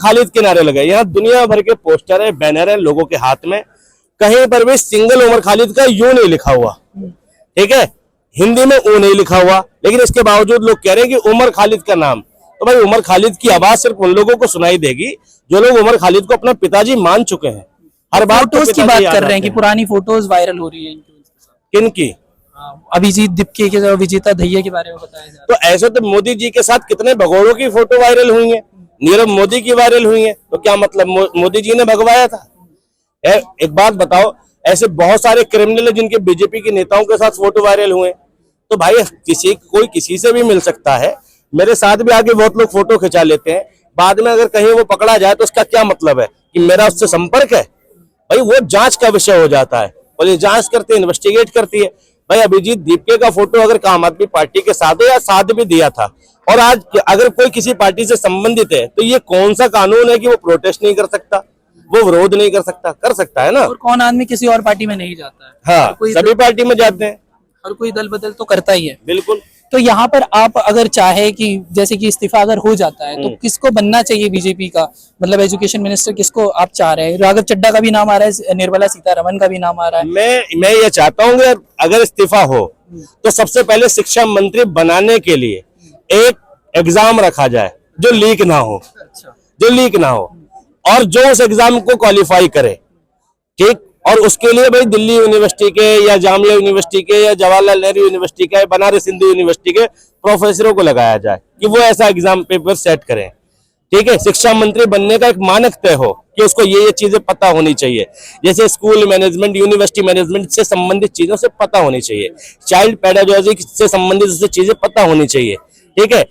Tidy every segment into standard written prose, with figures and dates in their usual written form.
खालिद के नारे लगे। यहाँ दुनिया भर के पोस्टर है, बैनर है लोगों के हाथ में, कहीं पर भी सिंगल उमर खालिद का यू नहीं लिखा हुआ, ठीक है, हिंदी में ऊ नहीं लिखा हुआ, लेकिन इसके बावजूद लोग कह रहे हैं कि उमर खालिद का नाम। तो भाई उमर खालिद की आवाज सिर्फ उन लोगों को सुनाई देगी जो लोग उमर खालिद को अपना पिताजी मान चुके हैं। हर बार फोटोज की बात कर रहे हैं कि पुरानी फोटोज वायरल हो रही है किन की? अभिजीत दीपके के और विजेता दहिया के बारे में बताया जा रहा तो ऐसे तो मोदी जी के साथ कितने भगोड़ों की फोटो वायरल हुई है, नीरव मोदी की वायरल हुई है, तो क्या मतलब मोदी जी ने भगवाया था? एक बात बताओ, ऐसे बहुत सारे क्रिमिनल है जिनके बीजेपी के नेताओं के साथ फोटो वायरल हुए। तो भाई कोई किसी से भी मिल सकता है, मेरे साथ भी आके बहुत लोग फोटो खिंचा लेते हैं, बाद में अगर कहीं वो पकड़ा जाए तो उसका क्या मतलब है कि मेरा उससे संपर्क है? भाई वो जांच का विषय हो जाता है, पुलिस जांच करती है, इन्वेस्टिगेट करती है। भाई अभिजीत दीपके का फोटो अगर आम आदमी पार्टी के साथ है या साथ भी दिया था, और आज अगर कोई किसी पार्टी से संबंधित है तो ये कौन सा कानून है कि वो प्रोटेस्ट नहीं कर सकता, वो विरोध नहीं कर सकता? कर सकता है ना। और कौन आदमी किसी और पार्टी में नहीं जाता है? हाँ, सभी पार्टी में जाते हैं, हर कोई दल बदल तो करता ही है। बिल्कुल। तो यहाँ पर आप अगर चाहे कि जैसे कि इस्तीफा अगर हो जाता है तो किसको बनना चाहिए बीजेपी का, मतलब एजुकेशन मिनिस्टर किसको आप चाह रहे हैं? राघव चड्ढा का भी नाम आ रहा है, निर्मला सीतारमण का भी नाम आ रहा है। मैं ये चाहता हूँ कि अगर इस्तीफा हो तो सबसे पहले शिक्षा मंत्री बनाने के लिए एक एग्जाम रखा जाए जो लीक ना हो, और जो उस एग्जाम को क्वालिफाई करे, ठीक, और उसके लिए भाई दिल्ली यूनिवर्सिटी के या जामिया यूनिवर्सिटी के या जवाहरलाल नेहरू यूनिवर्सिटी के, बनारस हिंदू यूनिवर्सिटी के प्रोफेसरों को लगाया जाए कि वो ऐसा एग्जाम पेपर सेट करें, ठीक है। शिक्षा मंत्री बनने का एक मानक तय हो कि उसको ये चीजें पता होनी चाहिए, जैसे स्कूल मैनेजमेंट, यूनिवर्सिटी मैनेजमेंट से संबंधित चीजों से पता होनी चाहिए, चाइल्ड पेडागोजी से संबंधित चीजें पता होनी चाहिए, ठीक है,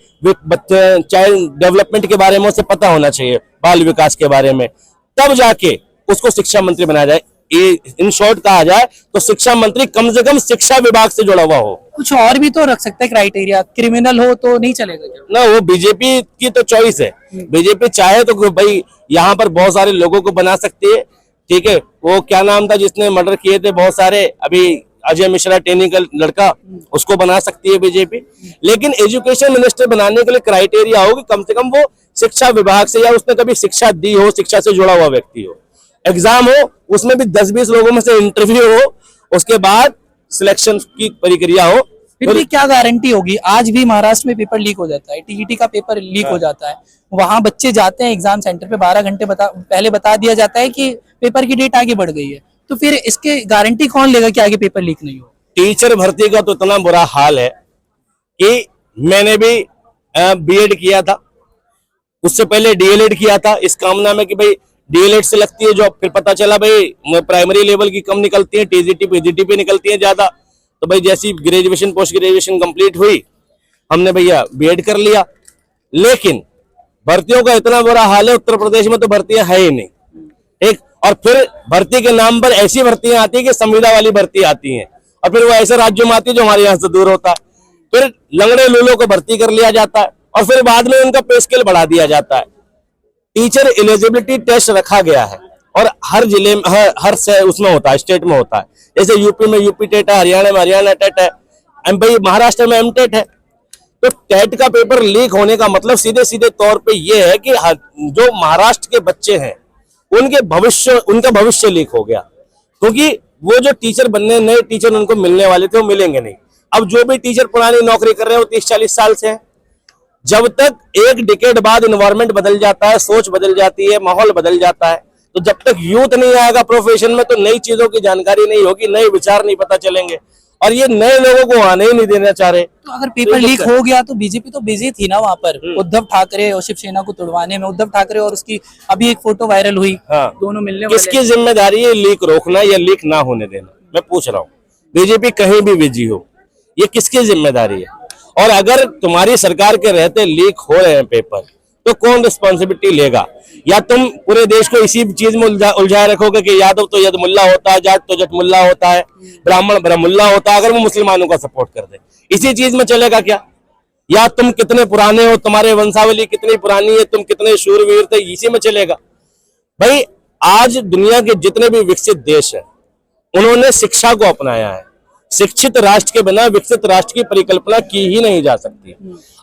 चाइल्ड डेवलपमेंट के बारे में उसे पता होना चाहिए, बाल विकास के बारे में, तब जाके उसको शिक्षा मंत्री बनाया जाए। इन शॉर्ट कहा जाए तो शिक्षा मंत्री कम से कम शिक्षा विभाग से जुड़ा हुआ हो। कुछ और भी तो रख सकते हैं क्राइटेरिया, क्रिमिनल हो तो नहीं चलेगा क्या? ना, वो बीजेपी की तो चॉइस है, बीजेपी चाहे तो भाई यहाँ पर बहुत सारे लोगों को बना सकती है, ठीक है। वो क्या नाम था जिसने मर्डर किए थे बहुत सारे, अभी अजय मिश्रा टेक्निकल लड़का, उसको बना सकती है बीजेपी, लेकिन एजुकेशन मिनिस्टर बनाने के लिए क्राइटेरिया हो कि कम से कम वो शिक्षा विभाग से या उसने कभी शिक्षा दी हो, शिक्षा से जुड़ा हुआ व्यक्ति हो, एग्जाम हो, उसमें भी 10-20 लोगों में से इंटरव्यू हो, उसके बाद सिलेक्शन की प्रक्रिया हो। फिर भी क्या गारंटी होगी? आज भी महाराष्ट्र में पेपर लीक हो जाता है, टीईटी का पेपर लीक हो जाता है, वहां बच्चे जाते हैं एग्जाम सेंटर पे, 12 घंटे पहले बता दिया जाता है कि पेपर की डेट आगे बढ़ गई है, तो फिर इसके गारंटी कौन लेगा कि आगे पेपर लीक नहीं हो? टीचर भर्ती का तो इतना बुरा हाल है कि मैंने भी बीएड किया था, उससे पहले डीएलएड किया था, इस कामना में कि भाई डीएलएड से लगती है जॉब, फिर पता चला भाई प्राइमरी लेवल की कम निकलती है, टीजीटी पीजीटी पे निकलती है ज्यादा। तो भाई जैसी ग्रेजुएशन पोस्ट ग्रेजुएशन कंप्लीट हुई, हमने भैया बीएड कर लिया, लेकिन भर्तियों का इतना बुरा हाल है, उत्तर प्रदेश में तो भर्तियां है ही नहीं, एक, और फिर भर्ती के नाम पर ऐसी भर्तियां आती है कि संविदा वाली भर्ती आती है, और फिर वो ऐसे राज्यों में आती है जो हमारे यहाँ से दूर होता है, फिर लंगड़े लूलों को भर्ती कर लिया जाता है, और फिर बाद में उनका पे स्केल बढ़ा दिया जाता है। टीचर एलिजिबिलिटी टेस्ट रखा गया है और हर जिले में हर से उसमें होता है, स्टेट में होता है, जैसे यूपी में यूपी टेट है, हरियाणा में हरियाणा टेट है, महाराष्ट्र में एम टेट है। तो टेट का पेपर लीक होने का मतलब सीधे सीधे तौर पे ये है कि जो महाराष्ट्र के बच्चे हैं उनका भविष्य लीक हो गया, क्योंकि वो जो टीचर बनने नए टीचर उनको मिलने वाले थे वो मिलेंगे नहीं। अब जो भी टीचर पुरानी नौकरी कर रहे हैं वो 30-40 साल से हैं, जब तक एक डिकेड बाद इन्वायरमेंट बदल जाता है, सोच बदल जाती है, माहौल बदल जाता है, तो जब तक यूथ नहीं आएगा प्रोफेशन में तो नई चीजों की जानकारी नहीं होगी, नए विचार नहीं पता चलेंगे, और ये नए लोगों को आने ही नहीं देना चाह रहे। तो अगर पेपर लीक हो गया तो बीजेपी तो बिजी थी ना वहाँ पर, उद्धव ठाकरे और शिवसेना को तुड़वाने में। उद्धव ठाकरे और उसकी अभी एक फोटो वायरल हुई, हाँ, दोनों मिलने किसकी जिम्मेदारी है लीक रोकना या लीक ना होने देना? मैं पूछ रहा हूँ, बीजेपी कहीं भी बिजी हो, ये किसकी जिम्मेदारी है? और अगर तुम्हारी सरकार के रहते लीक हो रहे हैं पेपर तो कौन रिस्पॉन्सिबिलिटी लेगा? या तुम पूरे देश को इसी चीज में उलझाए रखोगे कि यादव तो यद मुल्ला होता है, जाट तो जट मुल्ला होता है, ब्राह्मण ब्रह्मुल्ला होता है, अगर वो मुसलमानों का सपोर्ट कर दे, इसी चीज में चलेगा क्या? या तुम कितने पुराने हो, तुम्हारे वंशावली कितनी पुरानी है, तुम कितने शूरवीर थे, इसी में चलेगा? भाई आज दुनिया के जितने भी विकसित देश हैं उन्होंने शिक्षा को अपनाया है। शिक्षित राष्ट्र के बिना विकसित राष्ट्र की परिकल्पना की ही नहीं जा सकती।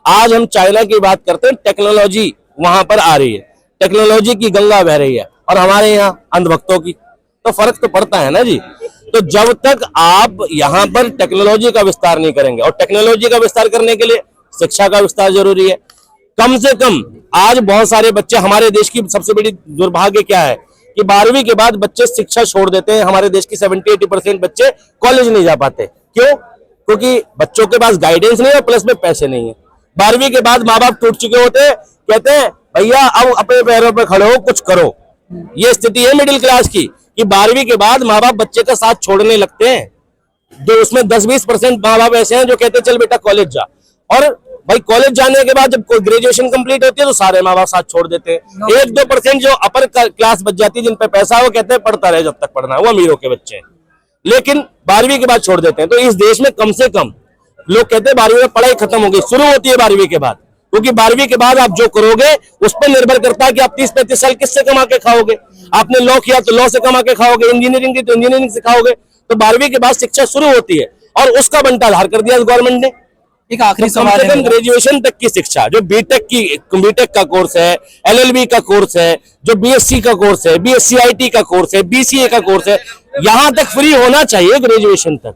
आज हम चाइना की बात करते हैं, टेक्नोलॉजी वहां पर आ रही है, टेक्नोलॉजी की गंगा बह रही है और हमारे यहाँ अंधभक्तों की, तो फर्क तो पड़ता है ना जी। तो जब तक आप यहाँ पर टेक्नोलॉजी का विस्तार नहीं करेंगे, और टेक्नोलॉजी का विस्तार करने के लिए शिक्षा का विस्तार जरूरी है। कम से कम आज बहुत सारे बच्चे, हमारे देश की सबसे बड़ी दुर्भाग्य क्या है कि 12वीं के बाद बच्चे शिक्षा छोड़ देते हैं। हमारे देश की 70-80% बच्चे कॉलेज नहीं जा पाते। क्यों? क्योंकि बच्चों के पास गाइडेंस नहीं है, प्लस में पैसे नहीं है। 12वीं के बाद माँ बाप टूट चुके होते हैं, कहते हैं भैया अब अपने पैरों पर खड़े हो, कुछ करो। ये स्थिति है मिडिल क्लास की कि 12वीं के बाद माँ बाप बच्चे का साथ छोड़ने लगते हैं। जो उसमें 10-20% माँ बाप ऐसे हैं जो कहते हैं चल बेटा कॉलेज जा, और भाई कॉलेज जाने के बाद जब कोई ग्रेजुएशन कंप्लीट होती है तो सारे माँ बाप साथ छोड़ देते हैं। 1-2% जो अपर क्लास बच जाती है, जिन पे पैसा है, वो कहते हैं पढ़ता रहे जब तक पढ़ना है, वो अमीरों के बच्चे हैं, लेकिन 12वीं के बाद छोड़ देते हैं। तो इस देश में कम से कम लोग कहते हैं 12वीं में पढ़ाई खत्म हो गई, शुरू होती है 12वीं के बाद, क्योंकि 12वीं के बाद आप जो करोगे उस पर निर्भर करता है कि आप 30-35 साल किससे कमा के खाओगे। आपने लॉ किया तो लॉ से कमा के खाओगे, इंजीनियरिंग की तो इंजीनियरिंग से खाओगे। तो 12वीं के बाद शिक्षा शुरू होती है और उसका बंटाधार कर दिया गवर्नमेंट ने। एक आखिरी तो सवाल है, ग्रेजुएशन तक की शिक्षा, जो बीटेक का कोर्स है, एलएलबी का कोर्स है, जो बीएससी का कोर्स है, बीएससीआईटी का कोर्स है, बीसीए का कोर्स है, यहां तक फ्री होना चाहिए, ग्रेजुएशन तक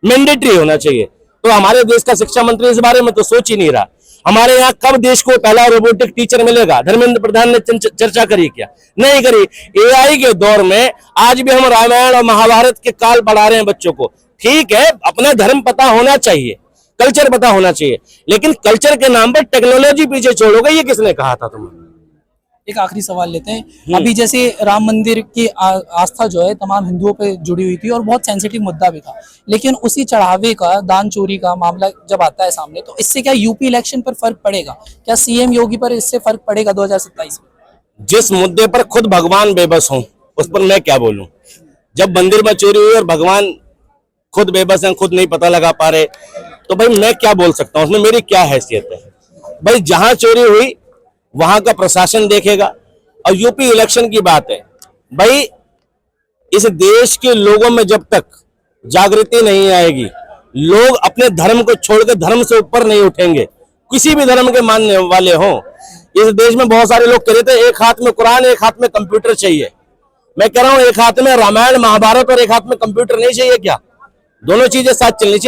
मैंडेटरी होना चाहिए। तो हमारे देश का शिक्षा मंत्री इस बारे में तो सोच ही नहीं रहा। हमारे यहाँ कब देश को पहला रोबोटिक टीचर मिलेगा? धर्मेंद्र प्रधान ने चर्चा करी क्या? नहीं करी। एआई के दौर में आज भी हम रामायण और महाभारत के काल पढ़ा रहे हैं बच्चों को। ठीक है, अपना धर्म पता होना चाहिए, कल्चर पता होना चाहिए, लेकिन कल्चर के नाम पर टेक्नोलॉजी पीछे छोड़ोगे, ये किसने कहा था तुम्हें? एक आखिरी सवाल लेते हैं। अभी जैसे राम मंदिर की आस्था जो है तमाम हिंदुओं पे जुड़ी हुई थी और बहुत सेंसिटिव मुद्दा भी था, लेकिन उसी चढ़ावे का, दान चोरी का मामला जब आता है सामने, तो इससे क्या यूपी इलेक्शन पर फर्क पड़ेगा? क्या सीएम योगी पर इससे फर्क पड़ेगा 2027 में? जिस मुद्दे पर खुद भगवान बेबस हों उस पर मैं क्या बोलूं? जब मंदिर में चोरी हुई और भगवान खुद बेबस हैं, खुद नहीं पता लगा पा रहे, तो भाई मैं क्या बोल सकता हूं? उसमें मेरी क्या हैसियत है? भाई जहां चोरी हुई वहां का प्रशासन देखेगा। और यूपी इलेक्शन की बात है, भाई इस देश के लोगों में जब तक जागृति नहीं आएगी, लोग अपने धर्म को छोड़कर धर्म से ऊपर नहीं उठेंगे, किसी भी धर्म के मानने वाले हों। इस देश में बहुत सारे लोग कह रहे थे एक हाथ में कुरान, एक हाथ में कंप्यूटर चाहिए। मैं कह रहा हूं एक हाथ में रामायण महाभारत और एक हाथ में कंप्यूटर नहीं चाहिए क्या? दोनों चीजें साथ चलनी चाहिए।